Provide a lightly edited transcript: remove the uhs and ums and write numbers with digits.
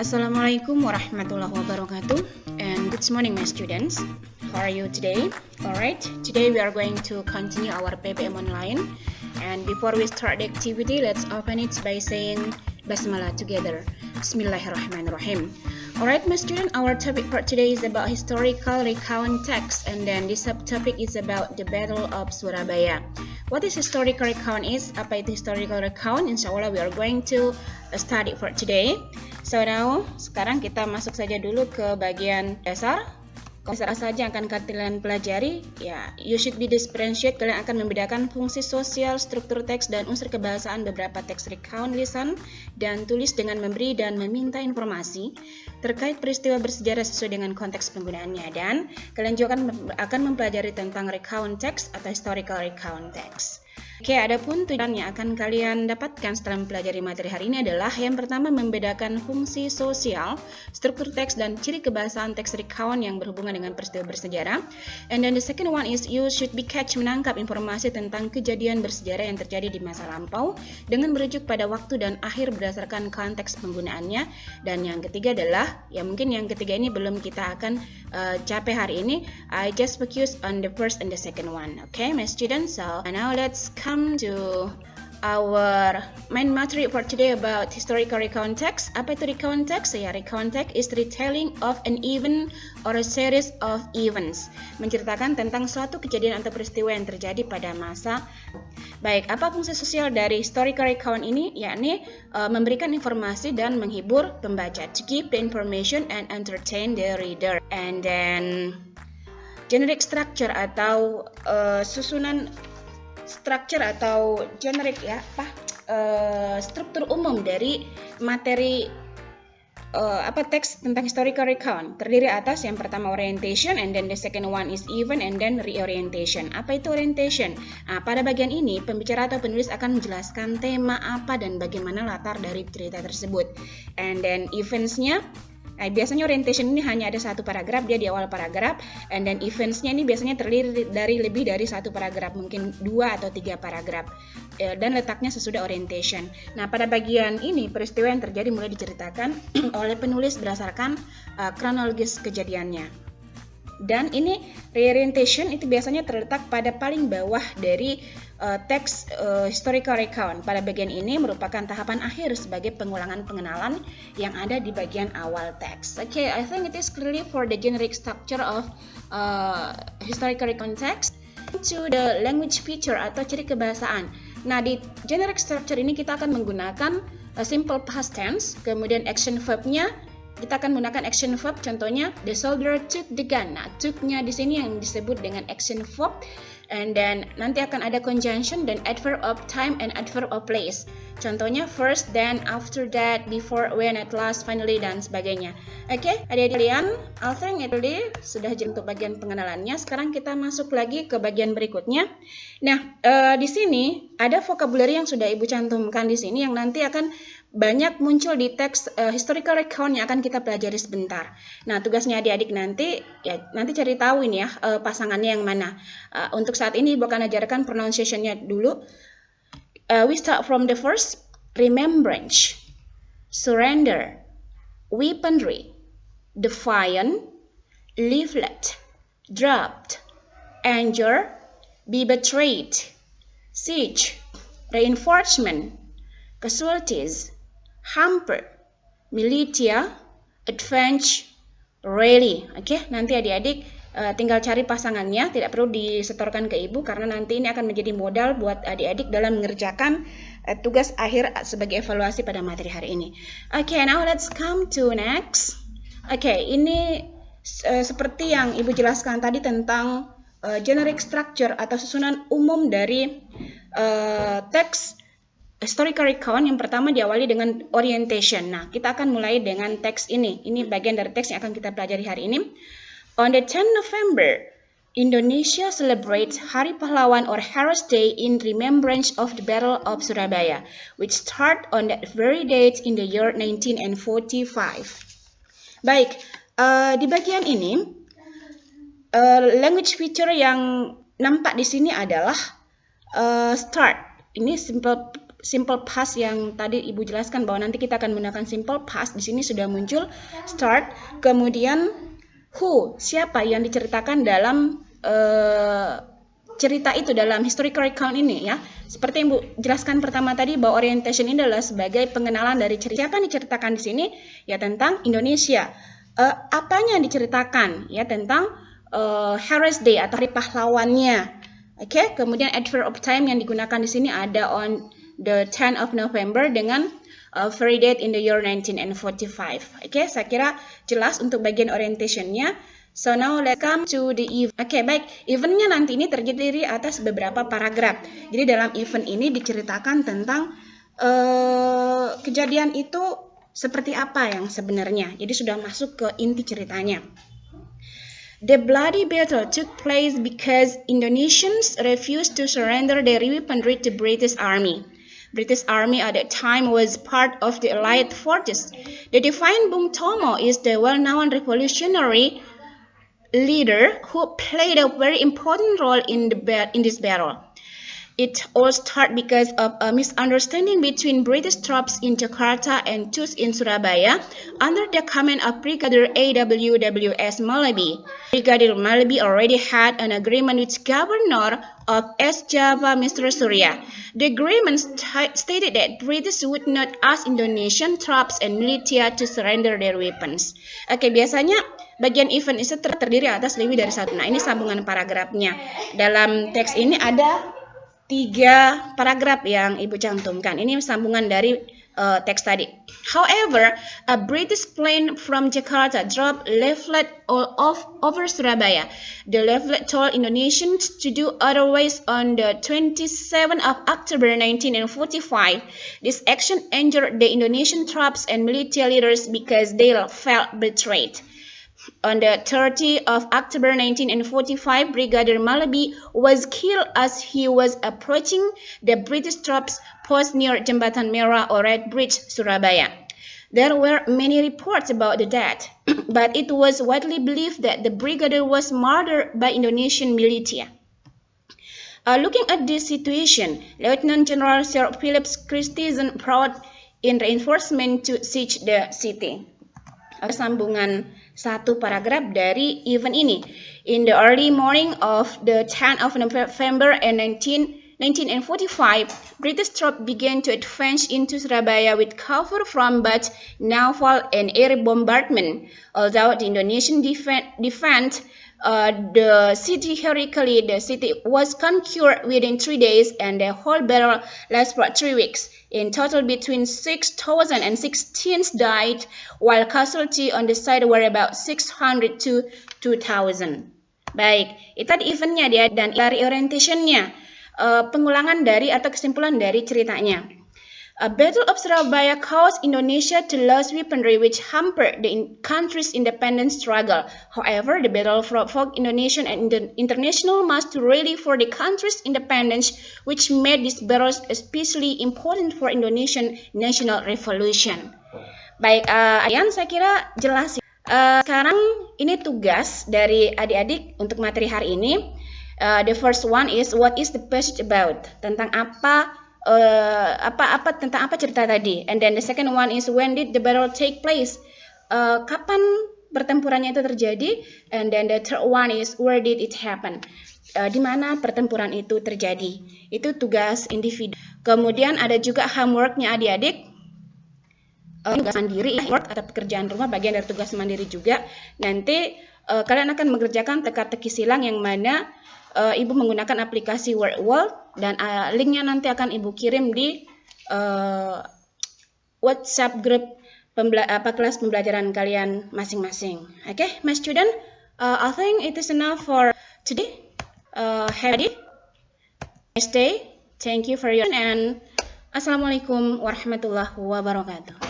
Assalamualaikum warahmatullahi wabarakatuh, and good morning my students. How are you today? Alright, today we are going to continue our PPM online, and before we start the activity, let's open it by saying Basmalah together. Bismillahirrahmanirrahim. Alright my student, our topic for today is about historical recount text, and then the subtopic is about the Battle of Surabaya. What is historical recount is? Apa itu historical recount? Insyaallah we are going to study for today. So now, sekarang kita masuk saja dulu ke bagian dasar. Dasar saja yang akan kalian pelajari, ya, you should be differentiate. Kalian akan membedakan fungsi sosial, struktur teks, dan unsur kebahasaan beberapa teks recount, lisan, dan tulis dengan memberi dan meminta informasi terkait peristiwa bersejarah sesuai dengan konteks penggunaannya. Dan kalian juga akan mempelajari tentang recount text atau historical recount text. Oke, adapun tujuan yang akan kalian dapatkan setelah mempelajari materi hari ini adalah yang pertama membedakan fungsi sosial, struktur teks, dan ciri kebahasaan teks recount yang berhubungan dengan peristiwa bersejarah. And then the second one is you should be catch menangkap informasi tentang kejadian bersejarah yang terjadi di masa lampau dengan merujuk pada waktu dan akhir berdasarkan konteks penggunaannya. Dan yang ketiga adalah, ya mungkin yang ketiga ini belum kita akan capai hari ini. I just focus on the first and the second one. Okay, my students. So now let's come to our main material for today about historical recount text. Apa itu recount text? Ya, recount text is retelling of an event or a series of events. Menceritakan tentang suatu kejadian atau peristiwa yang terjadi pada masa. Baik, apa fungsi sosial dari historical recount ini? Yakni memberikan informasi dan menghibur pembaca. To give the information and entertain the reader. And then generic structure atau susunan structure atau generic, ya, struktur umum dari materi teks tentang historical recount terdiri atas yang pertama orientation, and then the second one is event, and then reorientation. Apa itu orientation? Nah, pada bagian ini pembicara atau penulis akan menjelaskan tema apa dan bagaimana latar dari cerita tersebut. And then eventsnya, nah, biasanya orientation ini hanya ada satu paragraf, dia di awal paragraf, and then eventsnya ini biasanya terdiri dari lebih dari satu paragraf, mungkin 2 atau 3 paragraf, dan letaknya sesudah orientation. Nah, pada bagian ini peristiwa yang terjadi mulai diceritakan oleh penulis berdasarkan kronologis kejadiannya. Dan ini reorientation itu biasanya terletak pada paling bawah dari teks historical recount. Pada bagian ini merupakan tahapan akhir sebagai pengulangan pengenalan yang ada di bagian awal teks. Okay, I think it is clearly for the generic structure of historical recount text. To the language feature atau ciri kebahasaan. Nah, di generic structure ini kita akan menggunakan simple past tense, kemudian action verb-nya kita akan menggunakan action verb, contohnya the soldier took the gun. Nah, took-nya di sini yang disebut dengan action verb. And then nanti akan ada conjunction dan adverb of time and adverb of place. Contohnya first, then, after that, before, when, at last, finally, dan sebagainya. Oke, adik-adik kalian, I think itu sudah untuk bagian pengenalannya. Sekarang kita masuk lagi ke bagian berikutnya. Nah, di sini ada vocabulary yang sudah Ibu cantumkan di sini yang nanti akan banyak muncul di teks historical recount yang akan kita pelajari sebentar. Nah, tugasnya adik-adik nanti cari tahu ini ya, pasangannya yang mana. Untuk saat ini Ibu akan ajarkan pronunciation-nya dulu. We start from the first, remembrance, surrender, weaponry, defiant, leaflet, dropped, anger, be betrayed, siege, reinforcement, casualties, hamper, militia, advance, rally. Oke, nanti adik-adik tinggal cari pasangannya, tidak perlu disetorkan ke Ibu karena nanti ini akan menjadi modal buat adik-adik dalam mengerjakan tugas akhir sebagai evaluasi pada materi hari ini. Oke, now let's come to next. Oke, ini seperti yang Ibu jelaskan tadi tentang generic structure atau susunan umum dari teks historical recount. Yang pertama diawali dengan orientation. Nah, kita akan mulai dengan teks ini. Ini bagian dari teks yang akan kita pelajari hari ini. On the 10th November, Indonesia celebrates Hari Pahlawan or Heroes Day in remembrance of the Battle of Surabaya, which start on that very date in the year 1945. Baik, di bagian ini language feature yang nampak di sini adalah start. Ini simple simple past yang tadi Ibu jelaskan bahwa nanti kita akan menggunakan simple past. Di sini sudah muncul start, kemudian who, siapa yang diceritakan dalam cerita itu, dalam historical recount ini ya. Seperti yang Ibu jelaskan pertama tadi bahwa orientation ini adalah sebagai pengenalan dari cerita. Siapa yang diceritakan di sini? Ya tentang Indonesia. Apanya yang diceritakan? Ya tentang Heroes Day atau hari pahlawannya. Oke, kemudian adverb of time yang digunakan di sini ada on the 10th of November dengan very date in the year 1945. Oke, saya kira jelas untuk bagian orientationnya. So now let's come to the event. Oke, baik. Eventnya nanti ini terdiri atas beberapa paragraf. Jadi dalam event ini diceritakan tentang kejadian itu seperti apa yang sebenarnya. Jadi sudah masuk ke inti ceritanya. The bloody battle took place because Indonesians refused to surrender their weaponry to British Army. British Army at that time was part of the Allied forces. The defiant Bung Tomo is the well-known revolutionary leader who played a very important role in this battle. It all started because of a misunderstanding between British troops in Jakarta and TUS in Surabaya under the command of Brigadier A.W.W.S. Malabi. Brigadier Malabi already had an agreement with Governor of East Java, Mr. Surya. The agreement stated that British would not ask Indonesian troops and militia to surrender their weapons. Oke, biasanya bagian event itu terdiri atas lebih dari satu. Nah, ini sambungan paragrafnya. Dalam teks ini ada 3 paragraf yang Ibu cantumkan. Ini sambungan dari teks tadi. However, a British plane from Jakarta dropped leaflet over Surabaya. The leaflet told Indonesians to do otherwise on the 27th of October 1945. This action angered the Indonesian troops and military leaders because they felt betrayed. On the 30th of October 1945, Brigadier Malabi was killed as he was approaching the British troops post near Jembatan Merah or Red Bridge, Surabaya. There were many reports about the death, but it was widely believed that the brigadier was murdered by Indonesian militia. Looking at this situation, Lieutenant General Sir Philip Christensen brought in reinforcement to siege the city. Sambungan satu paragraf dari event ini. In the early morning of the 10th of November 1945, British troops began to advance into Surabaya with cover from both naval and air bombardment. Although the Indonesian defend the city heroically, the city was conquered within 3 days and the whole battle lasted for 3 weeks. In total, between 6,000 and 16 died, while casualties on the side were about 600 to 2,000. Baik, itu tadi eventnya dia dan dari orientationnya, pengulangan dari atau kesimpulan dari ceritanya. A Battle of Surabaya caused Indonesia to lose weaponry which hampered the country's independence struggle. However, the battle provoked Indonesian and international mass to rally for the country's independence, which made this battle especially important for Indonesian national revolution. Baik, Ayan, saya kira jelas. Sekarang ini tugas dari adik-adik untuk materi hari ini. The first one is what is the passage about? Tentang tentang apa cerita tadi. And then the second one is when did the battle take place? Kapan pertempurannya itu terjadi? And then the third one is where did it happen? Di mana pertempuran itu terjadi? Itu tugas individu. Kemudian ada juga homeworknya adik-adik. Tugas mandiri, work atau pekerjaan rumah, bagian dari tugas mandiri juga. Nanti kalian akan mengerjakan teka-teki silang yang mana Ibu menggunakan aplikasi WordWall dan linknya nanti akan Ibu kirim di WhatsApp grup kelas pembelajaran kalian masing-masing. Okay, my student, I think it is enough for today. Have a nice day. Thank you for your and Assalamualaikum warahmatullahi wabarakatuh.